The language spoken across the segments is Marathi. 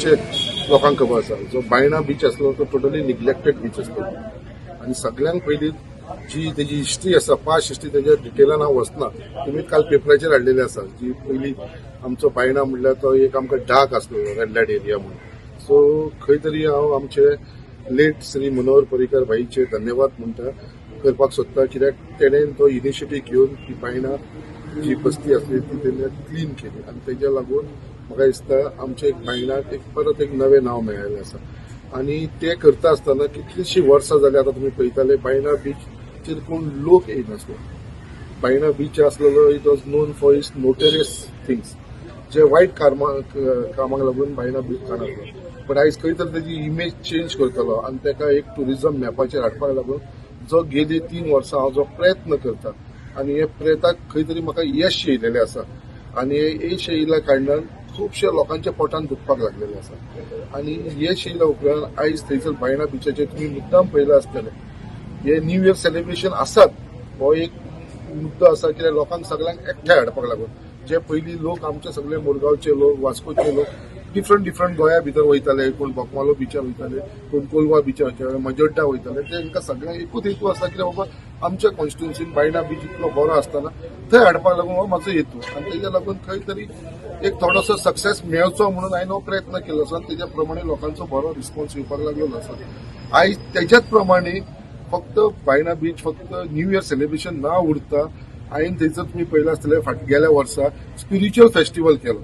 लोकांक खबर आसा जो बायणा बीच असलो तो टोटली निग्लेक्टेड बीच असतो आणि सगळ्यांक पयली जी तेजी हिस्ट्री आसा पास्ट हिस्ट्री तेज्या डिटेलान हांव वचना तुमी काल पेपराचेर हाडलेले आसा जी पयली आमचो बायणा म्हणल्यार तो एक आमकां डाक आसलो रेड लायट एरिया म्हणून सो खंय तरी हांव आमचे लेट श्री मनोहर पर्रीकर भाईचे धन्यवाद म्हणटा करपाक सोदता कित्याक तेणेन तो इनिशिएटीव घेवन ती बायणा जी बस्ती असली ती तेणें क्लीन केली आणि तेज्या लागून म्हाका दिसता आमच्या एक बायणाक एक परत एक नवें नांव मेळिल्लें आसा आणि ते करता आसतना कितलींशीं वर्सां जालीं आतां तुमी पळयताले बायणा बीचचेर कोण लोक येयनासलो बायणा बीच आसलेलो it was non for its notorious things जे वायट कामाक लागून बायणा बीच जाणासलो बट आयज खंय तरी तेजी इमेज चेंज करतलो आणि ताका एक टुरिझम मॅपाचेर हाडपाक लागून जो गेली 3 वर्सां हांव जो प्रयत्न करता आणि हे प्रयत्नाक खंय तरी म्हाका यश येयलेलें आसा आणि हे यश येयल्या कारणान खुबशे लोकांच्या पोटान दुखपाक लागलेले आसा आणि यश येयल्या उपरांत आयज थंयसर बायणा बिचाचेर तुमी मुद्दाम पळयला आसतले हे न्यू इयर सेलिब्रेशन आसात हो एक मुद्दो आसा कित्याक लोकांक सगळ्यांक एकठांय हाडपाक लागून जे पयलीं लोक आमचे सगळे मुरगांवचे लोक वास्कोचे लोक डिफरंट गोंया भितर वयताले कोण बोकमालो बिचार वयताले कोण कोलवा बिचार वयताले मजोड्डा वयताले तांकां सगळ्यांक एकूच हेतू आसा की बाबा आमच्या कॉन्स्टिट्युन्सीन बायणा बीच इतलो बरो आसतना थंय हाडपाक लागून हो म्हाजो हेतू आनी तेज्या लागून खंय तरी एक थोडोसो सक्सेस मेळचो म्हणून हांवें हो प्रयत्न केलो आसा तेज्या प्रमाणे लोकांचो बरो रिस्पॉन्स येवपाक लागलेलो आसा आयज तेज्याच प्रमाणे फक्त बायणा बीच फक्त न्यू इयर सेलिब्रेशन ना उरता हांवें थंयसर तुमी पळयला आसतले गेल्या वर्सा स्पिरिच्युअल फेस्टिवल केलो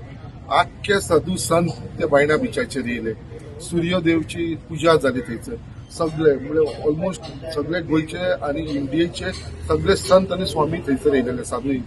आख्खे साधू संत ते बायणा बिचाचेर येयले सूर्यदेवची पुजा जाली थंयसर सगळे म्हणजे ऑलमोस्ट सगळे गोंयचे आणि इंडियेचे सगळे संत आणि स्वामी थंयसर येयलेले साधू